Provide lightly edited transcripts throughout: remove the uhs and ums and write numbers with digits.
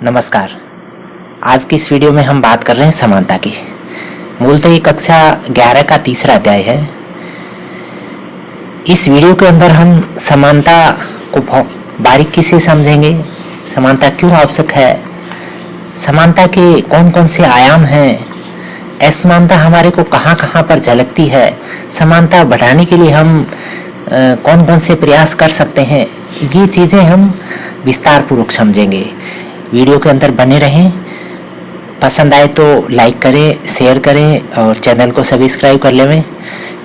नमस्कार। आज की इस वीडियो में हम बात कर रहे हैं समानता की। मूलतः ये कक्षा 11 का तीसरा अध्याय है। इस वीडियो के अंदर हम समानता को बहुत बारीकी से समझेंगे। समानता क्यों आवश्यक है, समानता के कौन कौन से आयाम हैं, असमानता हमारे को कहाँ कहाँ पर झलकती है, समानता बढ़ाने के लिए हम कौन कौन से प्रयास कर सकते हैं, ये चीज़ें हम विस्तार पूर्वक समझेंगे। वीडियो के अंदर बने रहें। पसंद आए तो लाइक करें, शेयर करें और चैनल को सब्सक्राइब कर लें।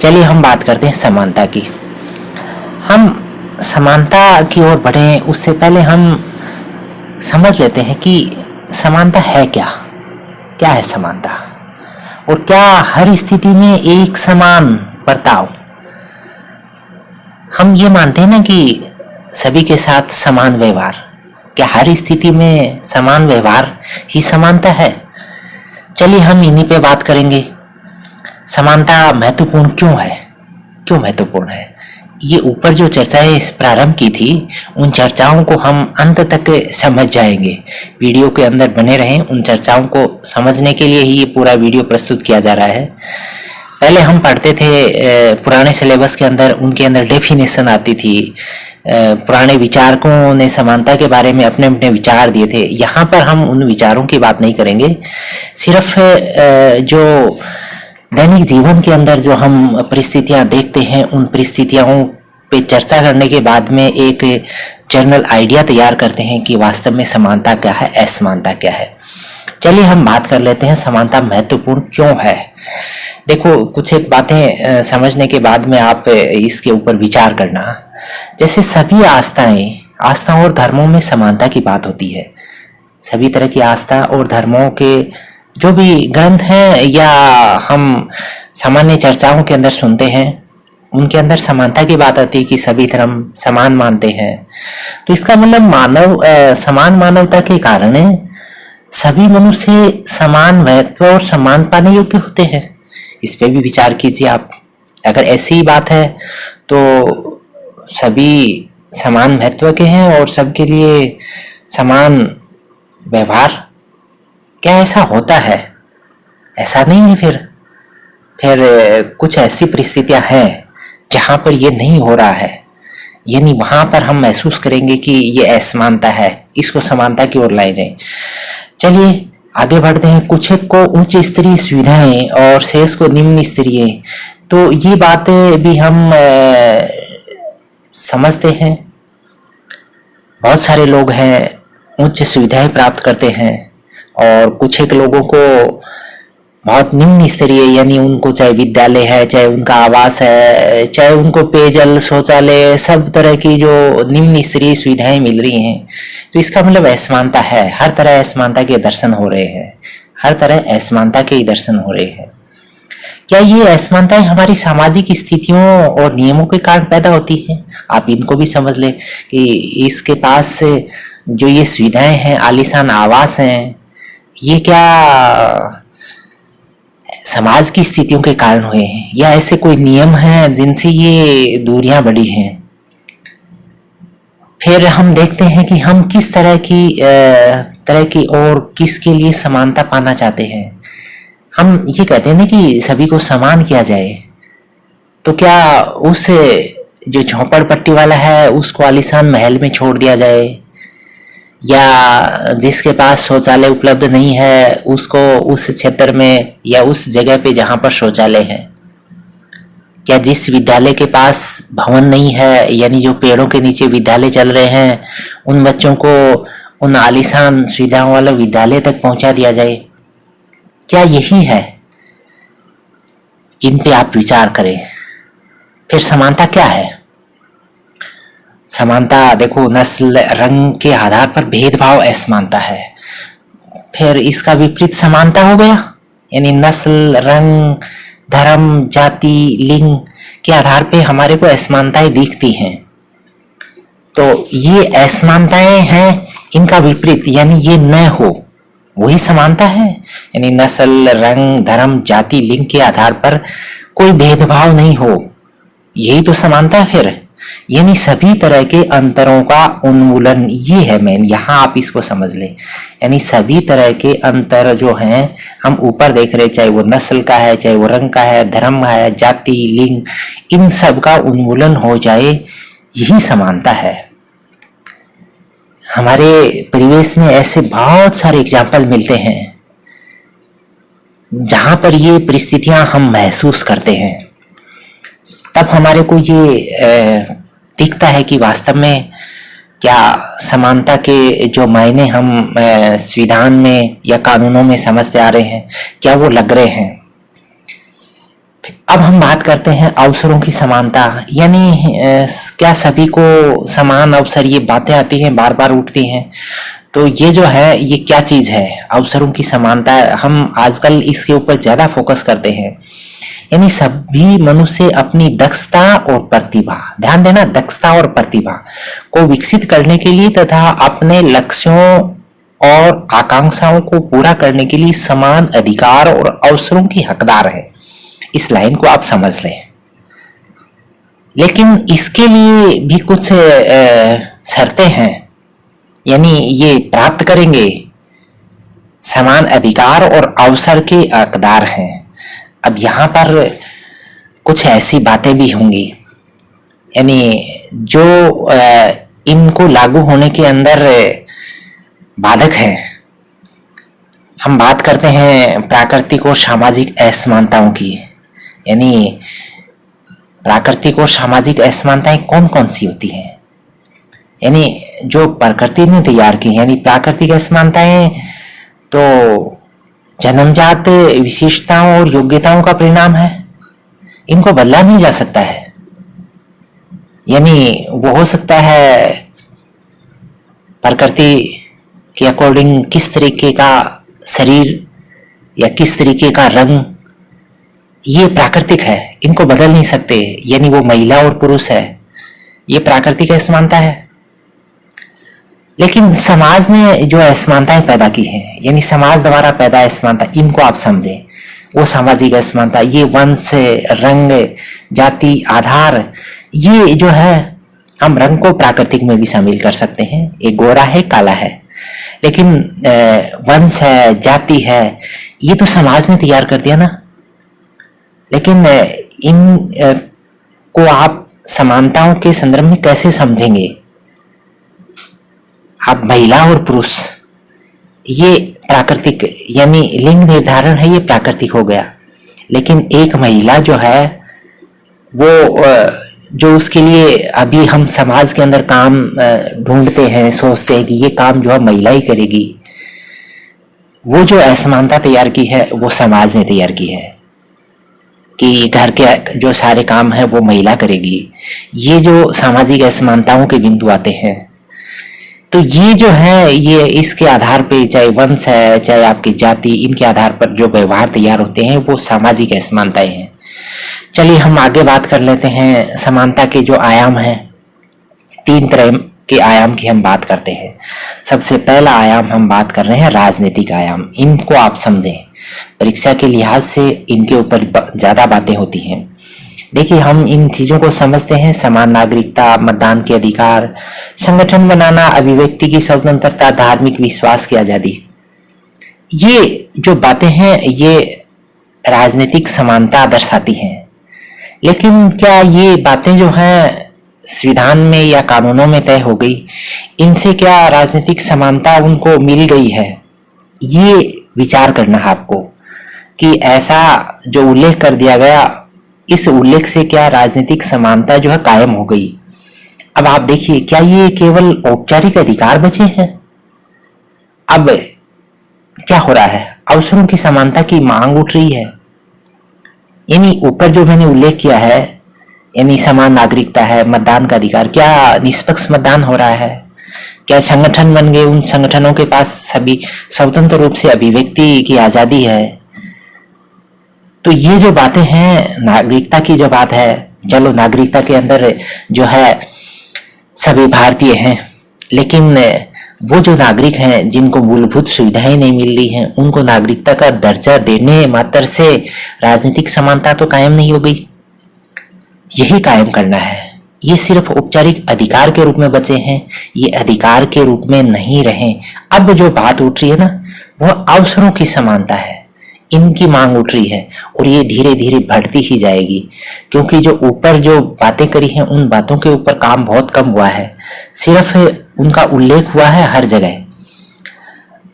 चलिए हम बात करते हैं समानता की। हम समानता की ओर बढ़ें उससे पहले हम समझ लेते हैं कि समानता है क्या। क्या है समानता और क्या हर स्थिति में एक समान बर्ताव। हम ये मानते हैं ना कि सभी के साथ समान व्यवहार। क्या हर स्थिति में समान व्यवहार ही समानता है? चलिए हम इन्हीं पे बात करेंगे। समानता महत्वपूर्ण क्यों है, क्यों महत्वपूर्ण है? ये ऊपर जो चर्चाएं प्रारंभ की थी उन चर्चाओं को हम अंत तक समझ जाएंगे। वीडियो के अंदर बने रहें। उन चर्चाओं को समझने के लिए ही ये पूरा वीडियो प्रस्तुत किया जा रहा है। पहले हम पढ़ते थे पुराने सिलेबस के अंदर, उनके अंदर डेफिनेशन आती थी। पुराने विचारकों ने समानता के बारे में अपने अपने विचार दिए थे। यहाँ पर हम उन विचारों की बात नहीं करेंगे। सिर्फ जो दैनिक जीवन के अंदर जो हम परिस्थितियाँ देखते हैं उन परिस्थितियों पे चर्चा करने के बाद में एक जनरल आइडिया तैयार करते हैं कि वास्तव में समानता क्या है, असमानता क्या है। चलिए हम बात कर लेते हैं समानता महत्वपूर्ण क्यों है। देखो, कुछ एक बातें समझने के बाद में आप इसके ऊपर विचार करना। जैसे सभी आस्थाओं और धर्मों में समानता की बात होती है। सभी तरह की आस्था और धर्मों के जो भी ग्रंथ हैं या हम सामान्य चर्चाओं के अंदर सुनते हैं उनके अंदर समानता की बात आती है कि सभी धर्म समान मानते हैं। तो इसका मतलब समान मानवता के कारण सभी मनुष्य समान महत्व और सम्मान पाने योग्य होते हैं। इस पे भी विचार कीजिए आप। अगर ऐसी ही बात है तो सभी समान महत्व के हैं और सबके लिए समान व्यवहार, क्या ऐसा होता है? ऐसा नहीं है। फिर कुछ ऐसी परिस्थितियां हैं जहां पर ये नहीं हो रहा है, यानी वहां पर हम महसूस करेंगे कि ये असमानता है, इसको समानता की ओर लाए जाए। चलिए आगे बढ़ते हैं। कुछ को उच्च स्तरीय सुविधाएं और शेष को निम्न स्तरीय, तो ये बातें भी हम समझते हैं। बहुत सारे लोग हैं उच्च सुविधाएं प्राप्त करते हैं और कुछ एक लोगों को बहुत निम्न स्तरीय, यानी उनको चाहे विद्यालय है, चाहे उनका आवास है, चाहे उनको पेयजल, शौचालय, सब तरह की जो निम्न स्तरीय सुविधाएं मिल रही हैं। तो इसका मतलब असमानता है। हर तरह असमानता के दर्शन हो रहे हैं, हर तरह असमानता के दर्शन हो रहे हैं। क्या ये असमानताएं हमारी सामाजिक स्थितियों और नियमों के कारण पैदा होती हैं? आप इनको भी समझ लें कि इसके पास जो ये सुविधाएं हैं, आलीशान आवास हैं, ये क्या समाज की स्थितियों के कारण हुए हैं या ऐसे कोई नियम हैं जिनसे ये दूरियां बढ़ी हैं? फिर हम देखते हैं कि हम किस तरह की और किसके लिए समानता पाना चाहते हैं। हम ये कहते हैं ना कि सभी को समान किया जाए, तो क्या उस जो झोपड़पट्टी वाला है उसको आलीशान महल में छोड़ दिया जाए, या जिसके पास शौचालय उपलब्ध नहीं है उसको उस क्षेत्र में या उस जगह पे जहां पर शौचालय है, क्या जिस विद्यालय के पास भवन नहीं है, यानी जो पेड़ों के नीचे विद्यालय चल रहे हैं, उन बच्चों को उन आलीशान सुविधाओं वाले विद्यालय तक पहुंचा दिया जाए? क्या यही है? इन पे आप विचार करें। फिर समानता क्या है? समानता देखो, नस्ल, रंग के आधार पर भेदभाव असमानता है। फिर इसका विपरीत समानता हो गया, यानी नस्ल, रंग, धर्म, जाति, लिंग के आधार पे हमारे को असमानताएं दिखती हैं। तो ये असमानताएं हैं, इनका विपरीत यानी ये न हो, वही समानता है। यानी नस्ल, रंग, धर्म, जाति, लिंग के आधार पर कोई भेदभाव नहीं हो, यही तो समानता है। फिर यानी सभी तरह के अंतरों का उन्मूलन, ये है मेन, यहाँ आप इसको समझ लें। यानी सभी तरह के अंतर जो हैं हम ऊपर देख रहे, चाहे वो नस्ल का है, चाहे वो रंग का है, धर्म है, जाति, लिंग, इन सब का उन्मूलन हो जाए, यही समानता है। हमारे परिवेश में ऐसे बहुत सारे एग्जाम्पल मिलते हैं जहां पर ये परिस्थितियां हम महसूस करते हैं, तब हमारे को ये दिखता है कि वास्तव में क्या समानता के जो मायने हम संविधान में या कानूनों में समझते आ रहे हैं, क्या वो लग रहे हैं। अब हम बात करते हैं अवसरों की समानता, यानी क्या सभी को समान अवसर, ये बातें आती हैं, बार बार उठती हैं। तो ये जो है, ये क्या चीज है अवसरों की समानता, हम आजकल इसके ऊपर ज्यादा फोकस करते हैं। यानी सभी मनुष्य अपनी दक्षता और प्रतिभा, ध्यान देना, दक्षता और प्रतिभा को विकसित करने के लिए तथा अपने लक्ष्यों और आकांक्षाओं को पूरा करने के लिए समान अधिकार और अवसरों की हकदार है। इस लाइन को आप समझ लें। लेकिन इसके लिए भी कुछ शर्तें हैं, यानी ये प्राप्त करेंगे, समान अधिकार और अवसर के हकदार हैं। अब यहाँ पर कुछ ऐसी बातें भी होंगी, यानी जो इनको लागू होने के अंदर बाधक है। हम बात करते हैं प्राकृतिक और सामाजिक असमानताओं की, यानी प्राकृतिक और सामाजिक असमानताएं कौन कौन सी होती हैं, यानी जो प्रकृति ने तैयार की। यानी प्राकृतिक असमानताएं तो जन्मजात विशेषताओं और योग्यताओं का परिणाम है, इनको बदला नहीं जा सकता है। यानी वो हो सकता है प्रकृति के अकॉर्डिंग किस तरीके का शरीर या किस तरीके का रंग, ये प्राकृतिक है, इनको बदल नहीं सकते। यानी वो महिला और पुरुष है, ये प्राकृतिक असमानता है। लेकिन समाज ने जो असमानताएं पैदा की हैं, यानी समाज द्वारा पैदा असमानता, इनको आप समझें। वो सामाजिक असमानता, ये वंश, रंग, जाति, आधार, ये जो है हम रंग को प्राकृतिक में भी शामिल कर सकते हैं। एक गोरा है, काला है, लेकिन वंश है, जाति है, ये तो समाज ने तैयार कर दिया ना। लेकिन इन को आप समानताओं के संदर्भ में कैसे समझेंगे? आप महिला और पुरुष, ये प्राकृतिक, यानी लिंग निर्धारण है, ये प्राकृतिक हो गया। लेकिन एक महिला जो है वो जो उसके लिए अभी हम समाज के अंदर काम ढूंढते हैं, सोचते हैं कि ये काम जो है महिला ही करेगी, वो जो असमानता तैयार की है वो समाज ने तैयार की है कि घर के जो सारे काम है वो महिला करेगी। ये जो सामाजिक असमानताओं के बिंदु आते हैं, तो ये जो है, ये इसके आधार पे, चाहे वंश है, चाहे आपकी जाति, इनके आधार पर जो व्यवहार तैयार होते हैं वो सामाजिक असमानताएं हैं। चलिए हम आगे बात कर लेते हैं। समानता के जो आयाम हैं, 3 तरह के आयाम की हम बात करते हैं। सबसे पहला आयाम हम बात कर रहे हैं राजनीतिक आयाम। इनको आप समझें, परीक्षा के लिहाज से इनके ऊपर ज्यादा बातें होती हैं। देखिए, हम इन चीजों को समझते हैं, समान नागरिकता, मतदान के अधिकार, संगठन बनाना, अभिव्यक्ति की स्वतंत्रता, धार्मिक विश्वास की आजादी, ये जो बातें हैं ये राजनीतिक समानता दर्शाती हैं। लेकिन क्या ये बातें जो हैं संविधान में या कानूनों में तय हो गई, इनसे क्या राजनीतिक समानता उनको मिल गई है? ये विचार करना है आपको कि ऐसा जो उल्लेख कर दिया गया, इस उल्लेख से क्या राजनीतिक समानता जो है कायम हो गई? अब आप देखिए, क्या ये केवल औपचारिक अधिकार बचे हैं? अब क्या हो रहा है? अवसरों की समानता की मांग उठ रही है। यानी ऊपर जो मैंने उल्लेख किया है, यानी समान नागरिकता है, मतदान का अधिकार, क्या निष्पक्ष मतदान हो रहा है? क्या संगठन बन गए, उन संगठनों के पास सभी स्वतंत्र रूप से अभिव्यक्ति की आजादी है? तो ये जो बातें हैं, नागरिकता की जो बात है, चलो नागरिकता के अंदर जो है सभी भारतीय हैं, लेकिन वो जो नागरिक हैं जिनको मूलभूत सुविधाएं नहीं मिल रही हैं, उनको नागरिकता का दर्जा देने मात्र से राजनीतिक समानता तो कायम नहीं हो गई। यही कायम करना है। ये सिर्फ औपचारिक अधिकार के रूप में बचे हैं, ये अधिकार के रूप में नहीं रहे। अब जो बात उठ रही है ना, वो अवसरों की समानता है, इनकी मांग उठ रही है और ये धीरे धीरे बढ़ती ही जाएगी, क्योंकि जो ऊपर जो बातें करी हैं उन बातों के ऊपर काम बहुत कम हुआ है, सिर्फ उनका उल्लेख हुआ है हर जगह।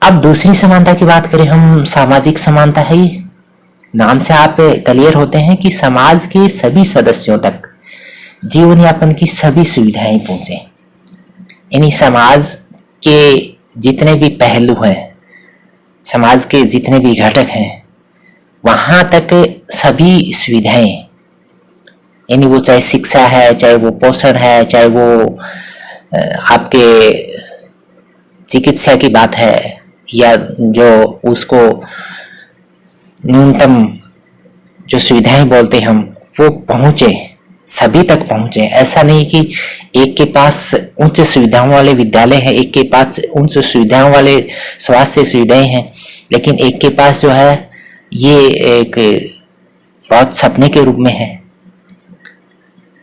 अब दूसरी समानता की बात करें हम, सामाजिक समानता है। ये नाम से आप क्लियर होते हैं कि समाज के सभी सदस्यों तक जीवन यापन की सभी सुविधाएं पहुंचे, यानी समाज के जितने भी पहलू हैं, समाज के जितने भी घटक हैं, वहां तक सभी सुविधाएं, यानी वो चाहे शिक्षा है, चाहे वो पोषण है, चाहे वो आपके चिकित्सा की बात है, या जो उसको न्यूनतम जो सुविधाएं बोलते हम, वो पहुंचे, सभी तक पहुंचे। ऐसा नहीं कि एक के पास उच्च सुविधाओं वाले विद्यालय है, एक के पास उच्च सुविधाओं वाले स्वास्थ्य सुविधाएं हैं, लेकिन एक के पास जो है ये एक बहुत सपने के रूप में है।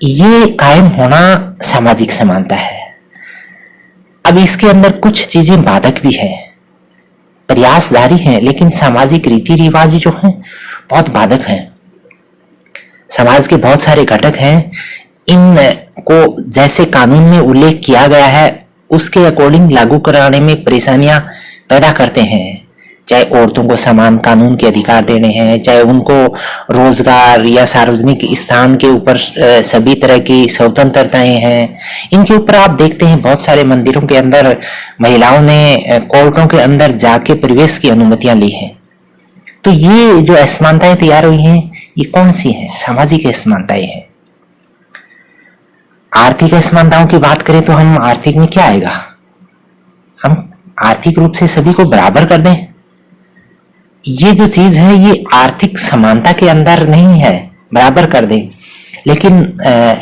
ये कायम होना सामाजिक समानता है। अब इसके अंदर कुछ चीजें बाधक भी है, प्रयास जारी है, लेकिन सामाजिक रीति रिवाज जो हैं बहुत बाधक हैं। समाज के बहुत सारे घटक हैं, इनको जैसे कानून में उल्लेख किया गया है उसके अकॉर्डिंग लागू कराने में परेशानियां पैदा करते हैं। चाहे औरतों को समान कानून के अधिकार देने हैं, चाहे उनको रोजगार या सार्वजनिक स्थान के ऊपर सभी तरह की स्वतंत्रताएं हैं, इनके ऊपर आप देखते हैं बहुत सारे मंदिरों के अंदर महिलाओं ने कोर्टों के अंदर जाके प्रवेश की अनुमतियां ली हैं। तो ये जो असमानताएं तैयार हुई हैं, ये कौन सी हैं? सामाजिक असमानताएं हैं। आर्थिक असमानताओं की बात करें तो हम आर्थिक में क्या आएगा? हम आर्थिक रूप से सभी को बराबर कर दें, ये जो चीज है ये आर्थिक समानता के अंदर नहीं है, बराबर कर दें। लेकिन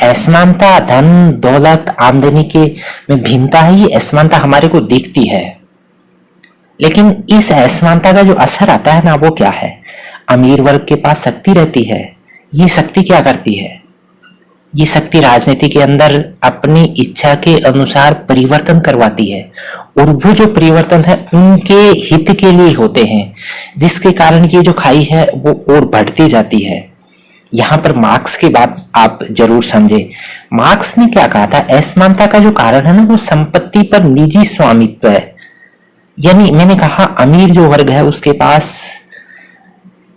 असमानता धन दौलत आमदनी के में भिन्नता है, ये असमानता हमारे को दिखती है। लेकिन इस असमानता का जो असर आता है ना, वो क्या है? अमीर वर्ग के पास शक्ति रहती है। ये शक्ति क्या करती है? ये शक्ति राजनीति के अंदर अपनी इच्छा के अनुसार परिवर्तन करवाती है, और वो जो परिवर्तन है उनके हित के लिए होते हैं, जिसके कारण ये जो खाई है वो और बढ़ती जाती है। यहाँ पर मार्क्स की बात आप जरूर समझे। मार्क्स ने क्या कहा था? असमानता का जो कारण है ना, वो संपत्ति पर निजी स्वामित्व है। यानी मैंने कहा अमीर जो वर्ग है उसके पास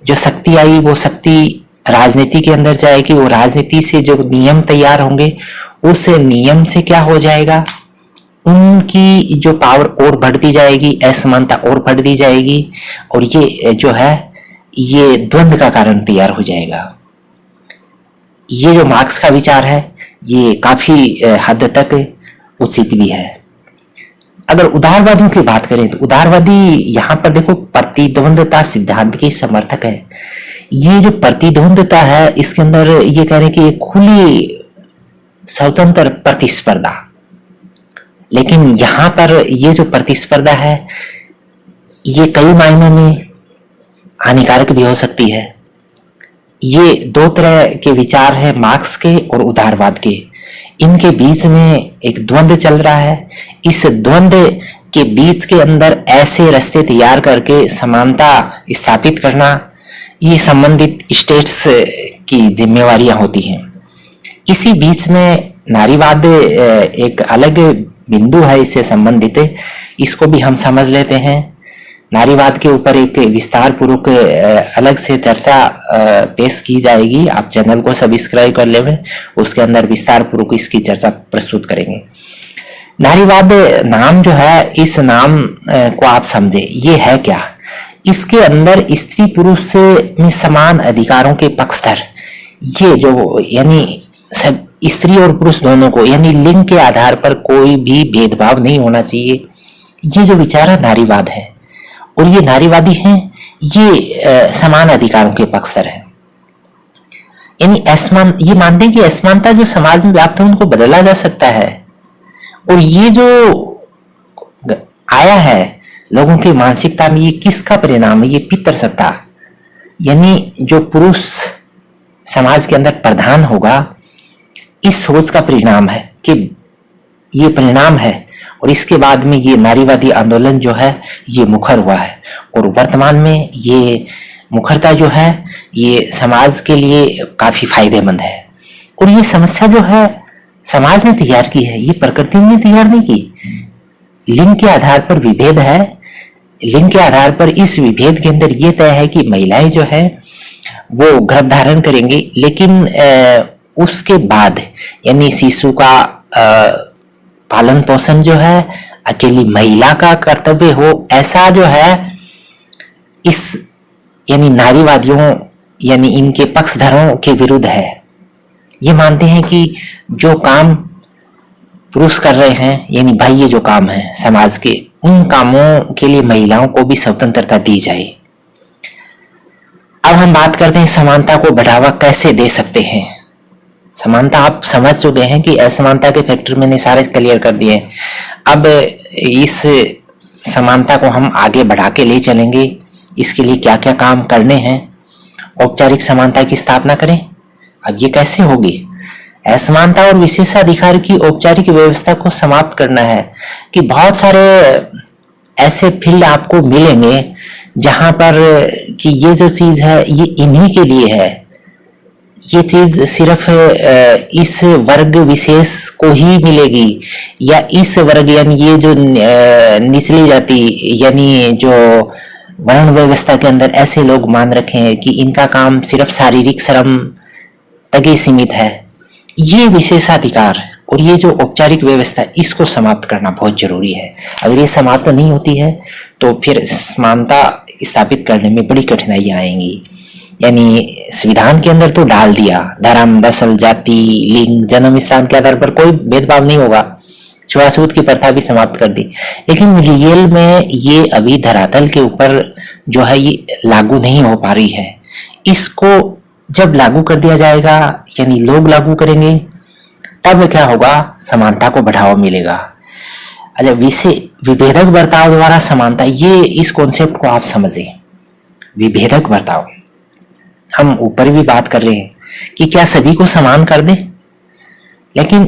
जो शक्ति आई, वो शक्ति राजनीति के अंदर जाएगी, वो राजनीति से जो नियम तैयार होंगे उस नियम से क्या हो जाएगा, उनकी जो पावर और बढ़ती जाएगी, असमानता और बढ़ती जाएगी, और ये जो है ये द्वंद्व का कारण तैयार हो जाएगा। ये जो मार्क्स का विचार है ये काफी हद तक उचित भी है। अगर उदारवादियों की बात करें तो उदारवादी यहाँ पर देखो प्रतिद्वंदता सिद्धांत के समर्थक है। ये जो प्रतिद्वंदता है इसके अंदर ये कह रहे हैं कि खुली स्वतंत्र प्रतिस्पर्धा, लेकिन यहाँ पर ये जो प्रतिस्पर्धा है ये कई मायनों में हानिकारक भी हो सकती है। ये दो तरह के विचार है, मार्क्स के और उदारवाद के। इनके बीच में एक द्वंद्व चल रहा है। इस द्वंद्व के बीच के अंदर ऐसे रास्ते तैयार करके समानता स्थापित करना, ये संबंधित स्टेट्स की जिम्मेवारियां होती हैं। इसी बीच में नारीवाद एक अलग बिंदु है इससे संबंधित, इसको भी हम समझ लेते हैं। नारीवाद के ऊपर एक विस्तार पूर्वक अलग से चर्चा पेश की जाएगी। आप चैनल को सब्सक्राइब कर लेंगे, उसके अंदर विस्तार पूर्वक इसकी चर्चा प्रस्तुत करेंगे। नारीवाद नाम जो है, इस नाम को आप समझे, ये है क्या? इसके अंदर स्त्री पुरुष में समान अधिकारों के पक्षधर, ये जो यानी सब स्त्री और पुरुष दोनों को, यानी लिंग के आधार पर कोई भी भेदभाव नहीं होना चाहिए, ये जो विचार है नारीवाद है। और ये नारीवादी हैं, ये समान अधिकारों के पक्षधर हैं। यानी ये मानते हैं कि असमानता जो समाज में व्याप्त है उनको बदला जा सकता है। और ये जो आया है लोगों की मानसिकता में, ये किसका परिणाम है? ये पितृसत्ता, यानी जो पुरुष समाज के अंदर प्रधान होगा, इस सोच का परिणाम है कि ये परिणाम है, और इसके बाद में ये नारीवादी आंदोलन जो है ये मुखर हुआ है। और वर्तमान में ये मुखरता जो है ये समाज के लिए काफी फायदेमंद है। और ये समस्या जो है समाज ने तैयार की है, ये प्रकृति ने तैयार नहीं की। लिंग के आधार पर विभेद है, लिंग के आधार पर इस विभेद के अंदर ये तय है कि महिलाएं जो है वो गर्भ धारण करेंगी, लेकिन उसके बाद यानी शिशु का पालन पोषण जो है अकेली महिला का कर्तव्य हो, ऐसा जो है इस यानी नारीवादियों यानी इनके पक्षधरों के विरुद्ध है। ये मानते हैं कि जो काम पुरुष कर रहे हैं यानी बाह्य जो काम है समाज के, उन कामों के लिए महिलाओं को भी स्वतंत्रता दी जाए। अब हम बात करते हैं समानता को बढ़ावा कैसे दे सकते हैं। समानता आप समझ चुके हैं कि असमानता के फैक्टर मैंने सारे क्लियर कर दिए। अब इस समानता को हम आगे बढ़ा के ले चलेंगे, इसके लिए क्या क्या काम करने हैं। औपचारिक समानता की स्थापना करें। अब ये कैसे होगी? असमानता और विशेषाधिकार की औपचारिक व्यवस्था को समाप्त करना है कि बहुत सारे ऐसे फील्ड आपको मिलेंगे जहां पर कि ये जो चीज है ये इन्हीं के लिए है, ये चीज सिर्फ इस वर्ग विशेष को ही मिलेगी, या इस वर्ग यानी ये जो निचली जाति यानी जो वर्ण व्यवस्था के अंदर ऐसे लोग मान रखे हैं कि इनका काम सिर्फ शारीरिक श्रम तक ही सीमित है। ये विशेषाधिकार और ये जो औपचारिक व्यवस्था इसको समाप्त करना बहुत जरूरी है। अगर ये समाप्त नहीं होती है तो फिर समानता स्थापित करने में बड़ी कठिनाइयां आएंगी। यानी संविधान के अंदर तो डाल दिया धर्म, नस्ल, जाति, लिंग, जन्म स्थान के आधार पर कोई भेदभाव नहीं होगा, छुआछूत की प्रथा भी समाप्त कर दी, लेकिन रियल में ये अभी धरातल के ऊपर जो है ये लागू नहीं हो पा रही है। इसको जब लागू कर दिया जाएगा यानी लोग लागू करेंगे तब क्या होगा, समानता को बढ़ावा मिलेगा। अच्छा, विभेदक बर्ताव द्वारा समानता, ये इस कॉन्सेप्ट को आप समझे। विभेदक बर्ताव हम ऊपर भी बात कर रहे हैं कि क्या सभी को समान कर दें, लेकिन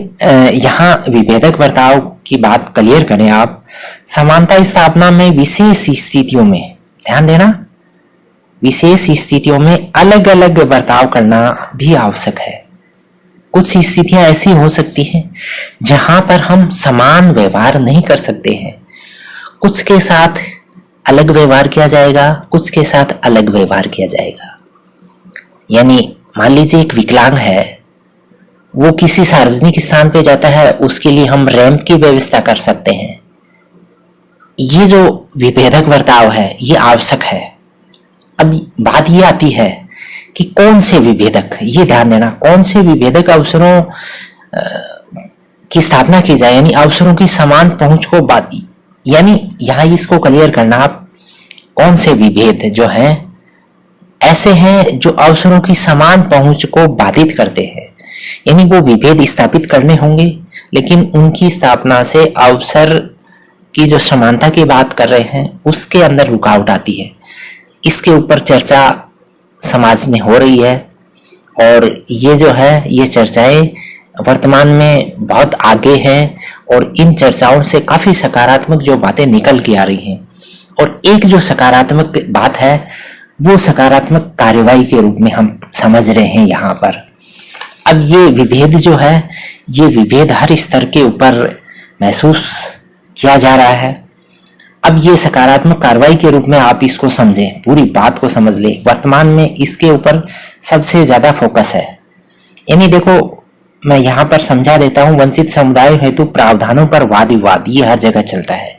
यहाँ विभेदक बर्ताव की बात क्लियर करें आप। समानता स्थापना में विशेष स्थितियों में, ध्यान देना, विशेष स्थितियों में अलग अलग बर्ताव करना भी आवश्यक है। कुछ स्थितियां ऐसी हो सकती हैं जहां पर हम समान व्यवहार नहीं कर सकते हैं। कुछ के साथ अलग व्यवहार किया जाएगा, कुछ के साथ अलग व्यवहार किया जाएगा। यानी मान लीजिए एक विकलांग है, वो किसी सार्वजनिक स्थान पे जाता है, उसके लिए हम रैंप की व्यवस्था कर सकते हैं। ये जो विभेदक बर्ताव है ये आवश्यक है। अब बात ये आती है कि कौन से विभेदक, ये ध्यान देना, कौन से विभेदक अवसरों की स्थापना की जाए, यानी अवसरों की समान पहुंच को बात, यानी यहां इसको क्लियर करना आप, कौन से विभेद जो हैं ऐसे हैं जो अवसरों की समान पहुंच को बाधित करते हैं। यानी वो विभेद स्थापित करने होंगे, लेकिन उनकी स्थापना से अवसर की जो समानता की बात कर रहे हैं उसके अंदर रुकावट आती है। इसके ऊपर चर्चा समाज में हो रही है, और ये जो है ये चर्चाएं वर्तमान में बहुत आगे हैं, और इन चर्चाओं से काफी सकारात्मक जो बातें निकल के आ रही हैं। और एक जो सकारात्मक बात है वो सकारात्मक कार्यवाही के रूप में हम समझ रहे हैं यहाँ पर। अब ये विभेद जो है, ये विभेद हर स्तर के ऊपर महसूस किया जा रहा है। अब ये सकारात्मक कार्रवाई के रूप में आप इसको समझें, पूरी बात को समझ ले। वर्तमान में इसके ऊपर सबसे ज्यादा फोकस है। यानी देखो, मैं यहाँ पर समझा देता हूँ, वंचित समुदाय हेतु प्रावधानों पर वाद विवाद ये हर जगह चलता है,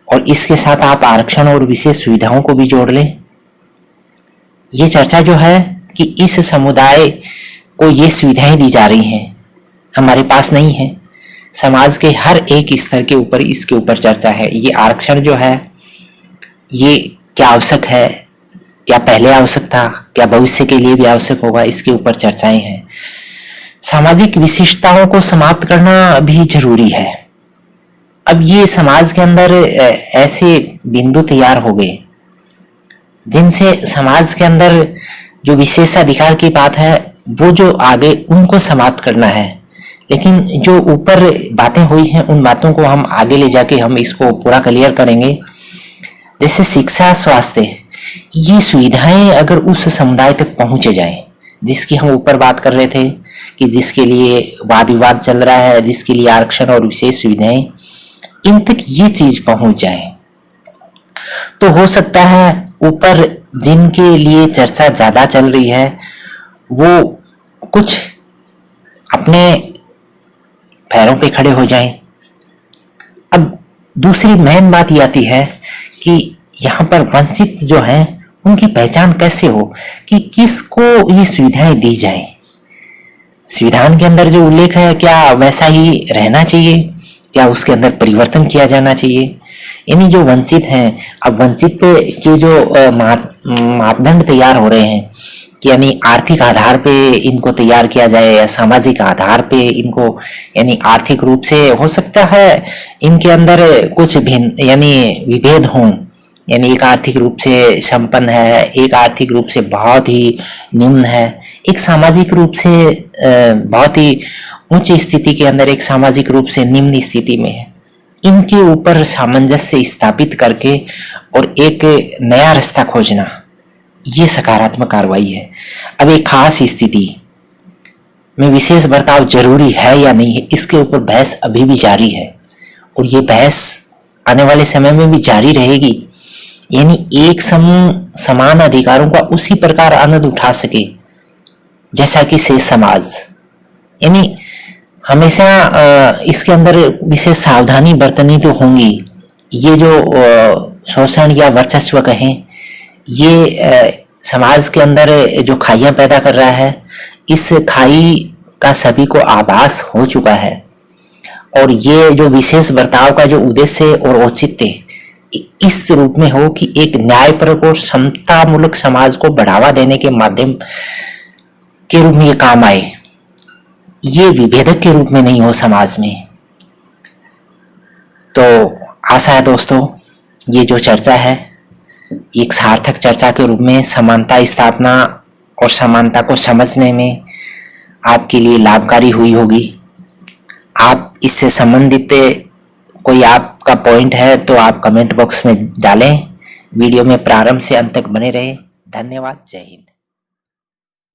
और इसके साथ आप आरक्षण और विशेष सुविधाओं को भी जोड़ लें। ये चर्चा जो है कि इस समुदाय को ये सुविधाएं दी जा रही हैं, हमारे पास नहीं है। समाज के हर एक स्तर के ऊपर इसके ऊपर चर्चा है। ये आरक्षण जो है ये क्या आवश्यक है, क्या पहले आवश्यक था, क्या भविष्य के लिए भी आवश्यक होगा, इसके ऊपर चर्चाएं हैं। सामाजिक विशिष्टताओं को समाप्त करना भी जरूरी है। अब ये समाज के अंदर ऐसे बिंदु तैयार हो गए जिनसे समाज के अंदर जो विशेषाधिकार की बात है वो जो आगे उनको समाप्त करना है। लेकिन जो ऊपर बातें हुई हैं उन बातों को हम आगे ले जाके हम इसको पूरा क्लियर करेंगे। जैसे शिक्षा, स्वास्थ्य, ये सुविधाएं अगर उस समुदाय तक पहुंच जाए जिसकी हम ऊपर बात कर रहे थे कि जिसके लिए वाद विवाद चल रहा है, जिसके लिए आरक्षण और विशेष सुविधाएं, इन तक ये चीज पहुंच जाए तो हो सकता है ऊपर जिनके लिए चर्चा ज्यादा चल रही है वो कुछ अपने पैरों पे खड़े हो जाएं। अब दूसरी मेन बात ये आती है कि यहाँ पर वंचित जो हैं उनकी पहचान कैसे हो कि किसको ये सुविधाएं दी जाए। संविधान के अंदर जो उल्लेख है क्या वैसा ही रहना चाहिए, क्या उसके अंदर परिवर्तन किया जाना चाहिए? यानी जो वंचित हैं, अब वंचित के जो मापदंड तैयार हो रहे हैं कि यानी आर्थिक आधार पे इनको तैयार किया जाए या सामाजिक आधार पे इनको, यानी आर्थिक रूप से हो सकता है इनके अंदर कुछ भिन्न यानी विभेद हों, यानी एक आर्थिक रूप से संपन्न है, एक आर्थिक रूप से बहुत ही निम्न है, एक सामाजिक रूप से बहुत ही उच्च स्थिति के अंदर, एक सामाजिक रूप से निम्न स्थिति में है। इनके ऊपर सामंजस्य स्थापित करके और एक नया रास्ता खोजना, ये सकारात्मक कार्रवाई है। अब एक खास स्थिति में विशेष बर्ताव जरूरी है या नहीं है, इसके ऊपर बहस अभी भी जारी है और ये बहस आने वाले समय में भी जारी रहेगी। यानी एक समूह समान अधिकारों का उसी प्रकार आनंद उठा सके जैसा कि शेष समाज। यानी हमेशा इसके अंदर विशेष सावधानी बरतनी तो होंगी। ये जो शोषण या वर्चस्व कहें, ये समाज के अंदर जो खाइयां पैदा कर रहा है, इस खाई का सभी को आभास हो चुका है और ये जो विशेष बर्ताव का जो उद्देश्य और औचित्य इस रूप में हो कि एक न्यायपरक और समतामूलक समाज को बढ़ावा देने के माध्यम के रूप में ये काम आए, ये विभेदक के रूप में नहीं हो समाज में। तो आशा है दोस्तों ये जो चर्चा है एक सार्थक चर्चा के रूप में समानता स्थापना और समानता को समझने में आपके लिए लाभकारी हुई होगी। आप इससे संबंधित कोई आपका पॉइंट है तो आप कमेंट बॉक्स में डालें। वीडियो में प्रारंभ से अंत तक बने रहे। धन्यवाद। जय हिंद।